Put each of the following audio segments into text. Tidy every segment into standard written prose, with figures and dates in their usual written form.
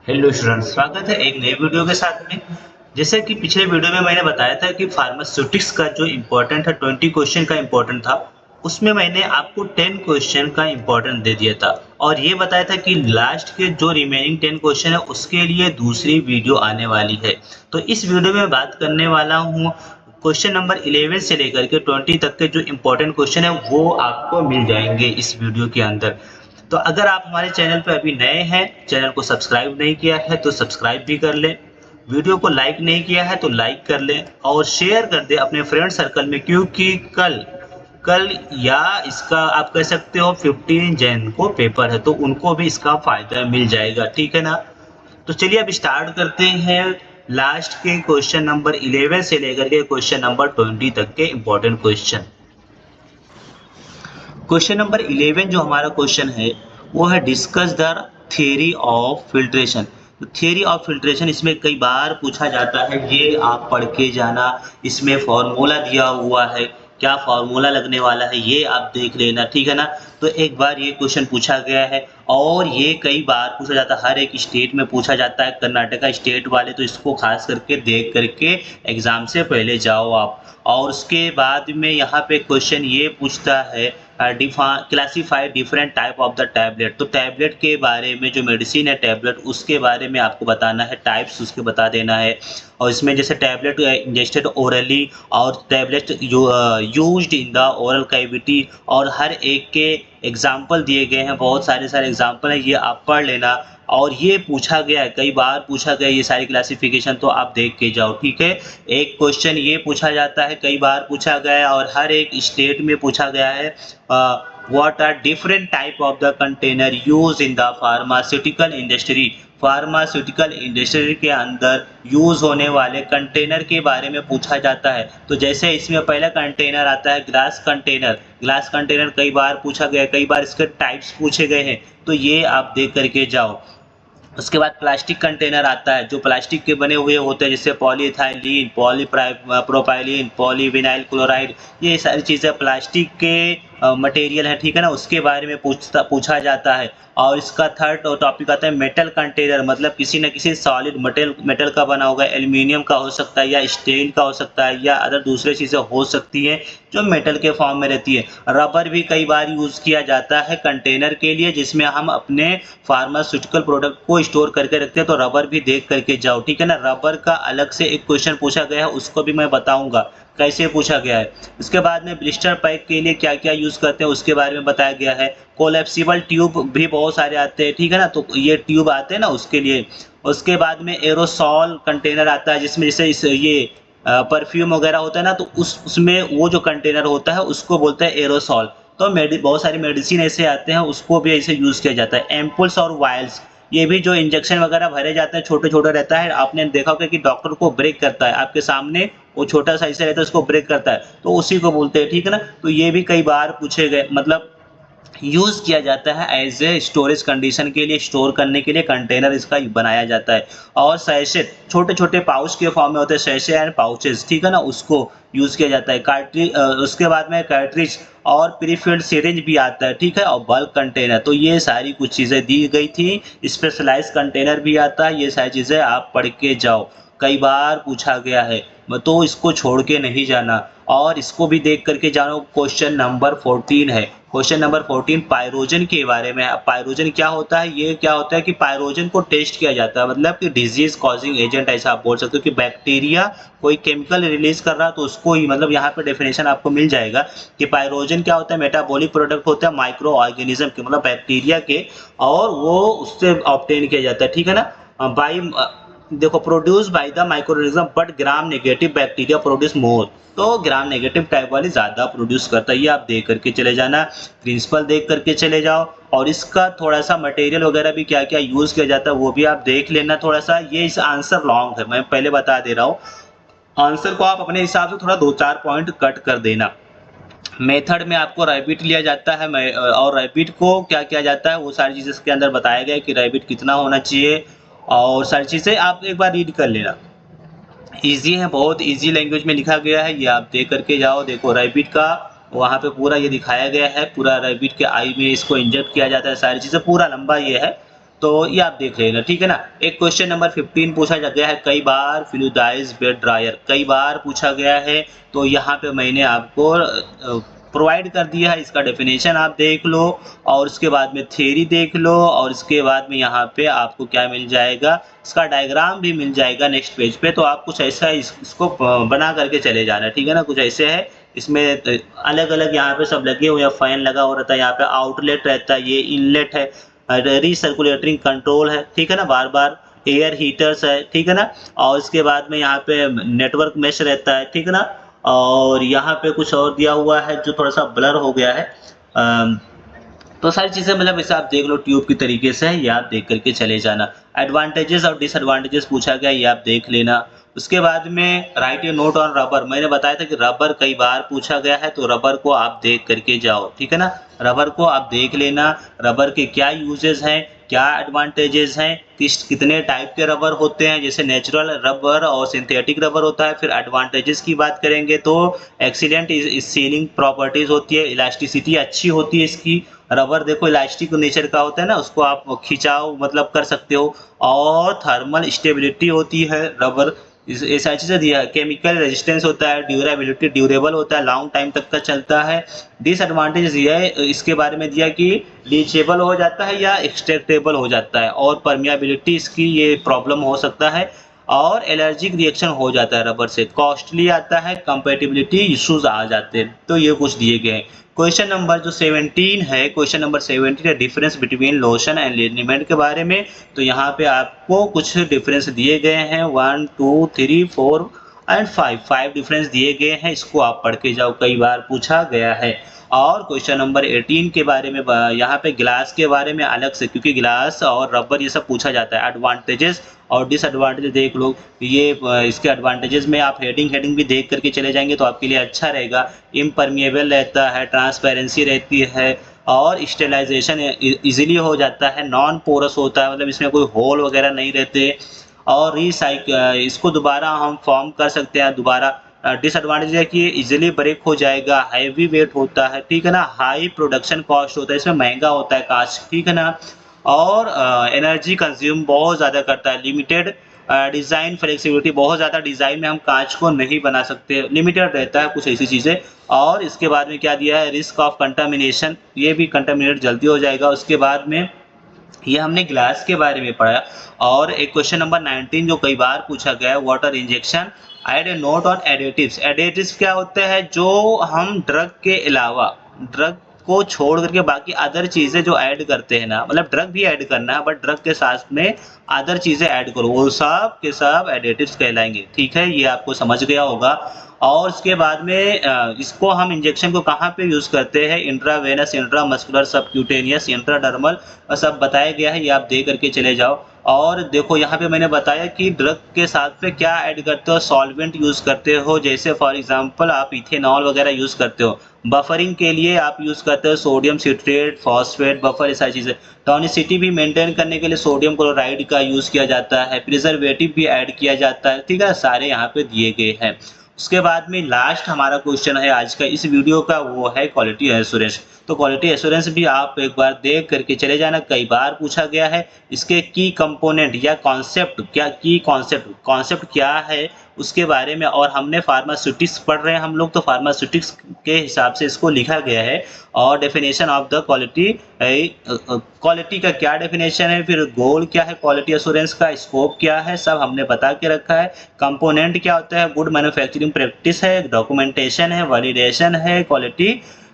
Hello students, स्वागत है एक नए वीडियो के साथ में। जैसे कि पिछले वीडियो में मैंने बताया था कि फार्मास्यूटिक्स का जो इम्पोर्टेंट था 20 क्वेश्चन का इम्पोर्टेंट था। उसमें मैंने आपको 10 क्वेश्चन का इम्पोर्टेंट दे दिया था और ये बताया था कि लास्ट के जो रिमेनिंग 10 क्वेश्चन है उसके लिए दूसरी वीडियो आने वाली है। तो इस वीडियो में बात करने वाला हूँ क्वेश्चन नंबर 11 से लेकर के 20 तक के जो इम्पोर्टेंट क्वेश्चन है वो आपको मिल जाएंगे इस वीडियो के अंदर। तो अगर आप हमारे चैनल पर अभी नए हैं, चैनल को सब्सक्राइब नहीं किया है तो सब्सक्राइब भी कर लें। वीडियो को लाइक नहीं किया है तो लाइक कर लें और शेयर कर दें अपने फ्रेंड सर्कल में, क्योंकि कल कल या इसका आप कह सकते हो 15 जैन को पेपर है तो उनको भी इसका फायदा मिल जाएगा। ठीक है ना? तो चलिए अब स्टार्ट करते हैं लास्ट के क्वेश्चन नंबर 11 से लेकर के क्वेश्चन नंबर 20 तक के इम्पोर्टेंट क्वेश्चन। क्वेश्चन नंबर 11 जो हमारा क्वेश्चन है वो है discuss the theory of filtration. Theory of filtration इसमें कई बार पूछा जाता है, ये आप पढ़ के जाना। इसमें फॉर्मूला दिया हुआ है, क्या फॉर्मूला लगने वाला है ये आप देख लेना। ठीक है ना? तो एक बार ये क्वेश्चन पूछा गया है और ये कई बार पूछा जाता है, हर एक स्टेट में पूछा जाता है। कर्नाटका स्टेट वाले तो इसको खास करके देख करके एग्जाम से पहले जाओ आप। और उसके बाद में यहाँ पे क्वेश्चन ये पूछता है classify different type of the tablet. तो टैबलेट के बारे में, जो मेडिसिन है टैबलेट, उसके बारे में आपको बताना है, टाइप्स उसके बता देना है। और इसमें जैसे टैबलेट इंजेस्टेड ओरली और tablet used in the oral cavity, और हर एक के एग्जाम्पल दिए गए हैं, बहुत सारे एग्जाम्पल हैं, ये आप पढ़ लेना। और ये पूछा गया है, कई बार पूछा गया ये सारी क्लासिफिकेशन, तो आप देख के जाओ। ठीक है? एक क्वेश्चन ये पूछा जाता है, कई बार पूछा गया है और हर एक स्टेट में पूछा गया है। what are different type of the container used in the pharmaceutical industry। Pharmaceutical industry के अंदर यूज होने वाले कंटेनर के बारे में पूछा जाता है। तो जैसे इसमें पहला कंटेनर आता है ग्लास कंटेनर। ग्लास कंटेनर कई बार पूछा गया, कई बार इसके टाइप्स पूछे गए हैं, तो ये आप देख करके जाओ। उसके बाद प्लास्टिक कंटेनर आता है, जो प्लास्टिक के बने हुए होते हैं, जैसे पॉलीथाइलीन, प्रोपाइलीन, पॉलीविनाइल क्लोराइड, ये सारी चीज़ें प्लास्टिक के मटेरियल है। ठीक है ना? उसके बारे में पूछा जाता है। और इसका थर्ड टॉपिक आता है मेटल कंटेनर, मतलब किसी न किसी सॉलिड मेटल का बना होगा, एल्यूमिनियम का हो सकता है या स्टील का हो सकता है या अदर दूसरे चीज़ें हो सकती हैं जो मेटल के फॉर्म में रहती है। रबर भी कई बार यूज़ किया जाता है कंटेनर के लिए, जिसमें हम अपने फार्मास्यूटिकल प्रोडक्ट को स्टोर करके रखते हैं, तो रबर भी देख करके जाओ। ठीक है ना? रबर का अलग से एक क्वेश्चन पूछा गया है, उसको भी मैं बताऊंगा कैसे पूछा गया है। उसके बाद में ब्लिस्टर पैक के लिए क्या क्या यूज़ करते हैं उसके बारे में बताया गया है। कोलैप्सिबल ट्यूब भी बहुत सारे आते हैं। ठीक है ना? तो ये ट्यूब आते हैं ना, उसके लिए। उसके बाद में एरोसॉल कंटेनर आता है, जिसमें जैसे ये परफ्यूम वगैरह होता है ना, तो उसमें वो जो कंटेनर होता है उसको बोलते हैं एरोसॉल। तो बहुत सारी मेडिसिन ऐसे आते हैं, उसको भी ऐसे यूज़ किया जाता है। एम्पुल्स और वायल्स, ये भी जो इंजेक्शन वगैरह भरे जाते हैं, छोटे-छोटे रहता है। आपने देखा होगा कि डॉक्टर को ब्रेक करता है, आपके सामने वो छोटा सा ऐसे रहता है, उसको ब्रेक करता है, तो उसी को बोलते हैं। ठीक है ना? तो ये भी कई बार पूछे गए, मतलब यूज़ किया जाता है एज ए स्टोरेज कंडीशन के लिए, स्टोर करने के लिए कंटेनर इसका बनाया जाता है। और सैशेट, छोटे-छोटे पाउच के फॉर्म में होते हैं, सैशे एंड पाउचेस। ठीक है ना? उसको यूज़ किया जाता है। उसके बाद में कार्ट्रिज और प्रीफिल्ड सिरिंज भी आता है। ठीक है? और बल्क कंटेनर, तो ये सारी कुछ चीज़ें दी गई थी। स्पेशलाइज्ड कंटेनर भी आता है, ये सारी चीज़ें आप पढ़ के जाओ, कई बार पूछा गया है, तो इसको छोड़ के नहीं जाना और इसको भी देख करके जानो। क्वेश्चन नंबर 14 है। क्वेश्चन नंबर 14 पायरोजन के बारे में। अब पायरोजन क्या होता है? ये क्या होता है कि पायरोजन को टेस्ट किया जाता है, मतलब कि डिजीज कॉजिंग एजेंट, ऐसा आप बोल सकते हो कि बैक्टीरिया कोई केमिकल रिलीज कर रहा है तो उसको ही, मतलब यहाँ पे डेफिनेशन आपको मिल जाएगा कि पायरोजन क्या होता है। मेटाबॉलिक प्रोडक्ट होता है माइक्रो ऑर्गेनिज्म के, मतलब बैक्टीरिया के, और वो उससे ऑब्टेन किया जाता है। ठीक है ना? बाई देखो, produce by the microorganism but gram negative bacteria produce more. तो ग्राम नेगेटिव टाइप वाली ज्यादा प्रोड्यूस करता है, ये आप देख करके चले जाना। प्रिंसिपल देख करके चले जाओ और इसका थोड़ा सा मटेरियल वगैरह भी क्या क्या यूज किया जाता है वो भी आप देख लेना थोड़ा सा। ये इस आंसर लॉन्ग है, मैं पहले बता दे रहा हूँ। आंसर को आप अपने हिसाब से थोड़ा 2-4 पॉइंट कट कर देना। मेथड में आपको रैबिट लिया जाता है, और रैबिट को क्या किया जाता है वो सारी चीज़ें इसके अंदर बताया गया है कि रैबिट कितना होना चाहिए, और सारी चीज़ें आप एक बार रीड कर लेना। ईजी है, बहुत ईजी लैंग्वेज में लिखा गया है, ये आप देख करके जाओ। देखो रैबिट का वहाँ पे पूरा ये दिखाया गया है, पूरा रैबिट के आई में इसको इंजेक्ट किया जाता है, सारी चीज़ें पूरा लंबा ये है। तो ये आप देख लेना, ठीक है ना। एक क्वेश्चन नंबर 15 पूछा जा गया है, कई बार फ्लूइडाइज्ड बेड ड्रायर, कई बार पूछा गया है। तो यहाँ पे मैंने आपको प्रोवाइड कर दिया है, इसका डेफिनेशन आप देख लो और उसके बाद में थ्योरी देख लो और इसके बाद में यहाँ पे आपको क्या मिल जाएगा, इसका डायग्राम भी मिल जाएगा नेक्स्ट पेज पे। तो आप कुछ ऐसा इसको बना करके चले जाना, ठीक है ना। कुछ ऐसे है, इसमें अलग अलग यहाँ पे सब लगे हुए हैं, फैन लगा हो रहता है, यहाँ पे आउटलेट रहता है, ये इनलेट है, रिसर्कुलेटिंग कंट्रोल है, ठीक है ना, बार बार एयर हीटर्स है, ठीक है ना। और इसके बाद में यहाँ पे नेटवर्क मेश रहता है, ठीक है ना। और यहाँ पे कुछ और दिया हुआ है जो थोड़ा सा ब्लर हो गया है। तो सारी चीज़ें मतलब इसे आप देख लो ट्यूब की तरीके से, ये आप देख करके चले जाना। एडवांटेजेस और डिसएडवांटेजेस पूछा गया, ये आप देख लेना। उसके बाद में right A note on rubber, मैंने बताया था कि रबर कई बार पूछा गया है, तो रबर को आप देख करके जाओ, ठीक है ना। रबर को आप देख लेना, रबर के क्या यूजेस हैं, क्या एडवांटेजेस हैं, कितने टाइप के रबर होते हैं, जैसे नेचुरल रबर और सिंथेटिक रबर होता है। फिर एडवांटेजेस की बात करेंगे तो एक्सीलेंट सीलिंग प्रॉपर्टीज होती है, इलास्टिसिटी अच्छी होती है इसकी। रबर देखो इलास्टिक नेचर का होता है ना, उसको आप खिंचाव मतलब कर सकते हो। और थर्मल स्टेबिलिटी होती है रबर, ये सारी चीज़ें दिया है। केमिकल रेजिस्टेंस होता है, ड्यूरेबिलिटी ड्यूरेबल होता है, लॉन्ग टाइम तक का चलता है। डिसएडवांटेज दिया है इसके बारे में, दिया कि लीचेबल हो जाता है या एक्सट्रैक्टेबल हो जाता है, और परमियाबिलिटी इसकी ये प्रॉब्लम हो सकता है, और एलर्जिक रिएक्शन हो जाता है रबर से, कॉस्टली आता है, कंपेटिबिलिटी इश्यूज आ जाते हैं। तो ये कुछ दिए गए हैं। क्वेश्चन नंबर जो 17 है, क्वेश्चन नंबर 17 है डिफरेंस बिटवीन लोशन एंड लिनीमेंट के बारे में। तो यहाँ पे आपको कुछ डिफरेंस दिए गए हैं, 1 2 3 4 एंड 5 डिफरेंस दिए गए हैं, इसको आप पढ़ के जाओ, कई बार पूछा गया है। और क्वेश्चन नंबर 18 के बारे में, यहाँ पे ग्लास के बारे में अलग से, क्योंकि ग्लास और रबर ये सब पूछा जाता है। एडवांटेजेस और डिसएडवांटेजेस देख लो, ये इसके एडवांटेजेस में आप हेडिंग भी देख करके चले जाएंगे तो आपके लिए अच्छा रहेगा। इम्परमिएबल रहता है, ट्रांसपेरेंसी रहती है, और स्टेलाइजेशन इजीली हो जाता है, नॉन पोरस होता है, मतलब इसमें कोई होल वगैरह नहीं रहते। और इसको दोबारा हम फॉर्म कर सकते हैं दोबारा। डिसएडवांटेज है कि ये इजीली ब्रेक हो जाएगा, हैवी वेट होता है, ठीक है ना, हाई प्रोडक्शन कॉस्ट होता है, इसमें महंगा होता है कास्ट, ठीक है ना। और एनर्जी कंज्यूम बहुत ज़्यादा करता है, लिमिटेड डिज़ाइन फ्लेक्सिबिलिटी, बहुत ज़्यादा डिज़ाइन में हम कांच को नहीं बना सकते, लिमिटेड रहता है कुछ ऐसी चीज़ें। और इसके बाद में क्या दिया है, रिस्क ऑफ कंटामिनेशन, ये भी कंटामिनेट जल्दी हो जाएगा। उसके बाद में ये हमने ग्लास के बारे में पढ़ा। और एक क्वेश्चन नंबर 19 जो कई बार पूछा गया है, water injection, add a note on additives. Additives क्या होते हैं, जो हम ड्रग के अलावा, ड्रग को छोड़ करके बाकी अदर चीज़ें जो ऐड करते हैं ना, मतलब ड्रग भी ऐड करना है बट ड्रग के साथ में अदर चीज़ें ऐड करो, वो सब के सब एडिटिव्स कहलाएंगे, ठीक है, ये आपको समझ गया होगा। और उसके बाद में इसको हम इंजेक्शन को कहाँ पे यूज़ करते हैं, इंट्रावेनस, इंट्रामस्कुलर, सबक्यूटेनियस, इंट्राडर्मल, सब बताया गया है, ये आप दे करके चले जाओ। और देखो यहाँ पे मैंने बताया कि ड्रग के साथ में क्या ऐड करते हो, सॉल्वेंट यूज़ करते हो, जैसे फॉर एग्जांपल आप इथेनॉल वगैरह यूज़ करते हो। बफरिंग के लिए आप यूज़ करते हो सोडियम सिट्रेट, फॉस्फेट, बफर, ऐसी चीज़ें। टॉनिसिटी भी मेंटेन करने के लिए सोडियम क्लोराइड का यूज़ किया जाता है, प्रिजर्वेटिव भी ऐड किया जाता है, ठीक है, सारे यहाँ पे दिए गए हैं। उसके बाद में लास्ट हमारा क्वेश्चन है आज का इस वीडियो का, वो है क्वालिटी एश्योरेंस। तो क्वालिटी एश्योरेंस भी आप एक बार देख करके चले जाना, कई बार पूछा गया है। इसके की कंपोनेंट या कॉन्सेप्ट, क्या की कॉन्सेप्ट क्या है उसके बारे में, और हमने फार्मास्यूटिक्स पढ़ रहे हैं हम लोग, तो फार्मास्यूटिक्स के हिसाब से इसको लिखा गया है। और definition of the quality, quality का क्या डेफिनेशन है, फिर गोल क्या है क्वालिटी एश्योरेंस का, स्कोप क्या है, सब हमने बता के रखा है। कंपोनेंट क्या होता है, गुड मैन्युफैक्चरिंग प्रैक्टिस है, डॉक्यूमेंटेशन है, वैलिडेशन है, क्वालिटी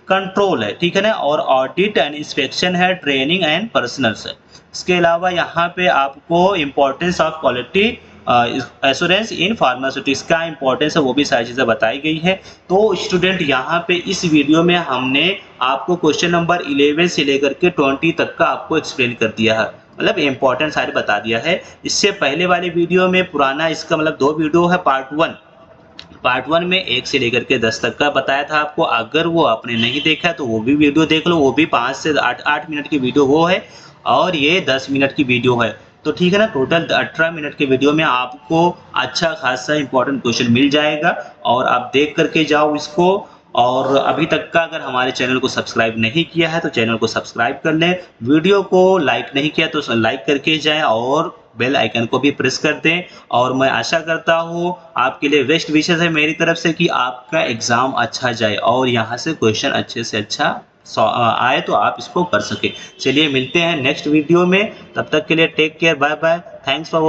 कंट्रोल है, ठीक है ना, और ऑडिट एंड इंस्पेक्शन है, ट्रेनिंग एंड पर्सनल्स है। इसके अलावा यहाँ पे आपको importance of quality assurance in pharmaceutics का इंपॉर्टेंस है, वो भी सारी चीज़ें बताई गई है। तो स्टूडेंट यहाँ पे इस वीडियो में हमने आपको क्वेश्चन नंबर 11 से लेकर के 20 तक का आपको एक्सप्लेन कर दिया है, मतलब इम्पोर्टेंट सारे बता दिया है। इससे पहले वाली वीडियो में पुराना, इसका मतलब 2 वीडियो है, पार्ट 1 में 1 से लेकर के 10 तक का बताया था आपको। अगर वो आपने नहीं देखा तो वो भी वीडियो देख लो, वो भी 5 से 8 मिनट की वीडियो वो है, और ये 10 मिनट की वीडियो है। तो ठीक है ना, टोटल 18 मिनट के वीडियो में आपको अच्छा खासा इंपॉर्टेंट क्वेश्चन मिल जाएगा, और आप देख करके जाओ इसको। और अभी तक का अगर हमारे चैनल को सब्सक्राइब नहीं किया है तो चैनल को सब्सक्राइब कर लें। वीडियो को लाइक नहीं किया तो लाइक करके जाएँ और बेल आइकन को भी प्रेस कर दें। और मैं आशा करता हूँ आपके लिए बेस्ट विशेस है मेरी तरफ से कि आपका एग्ज़ाम अच्छा जाए और यहाँ से क्वेश्चन अच्छे से अच्छा आए तो आप इसको कर सकें। चलिए मिलते हैं नेक्स्ट वीडियो में, तब तक के लिए take care, bye bye, thanks for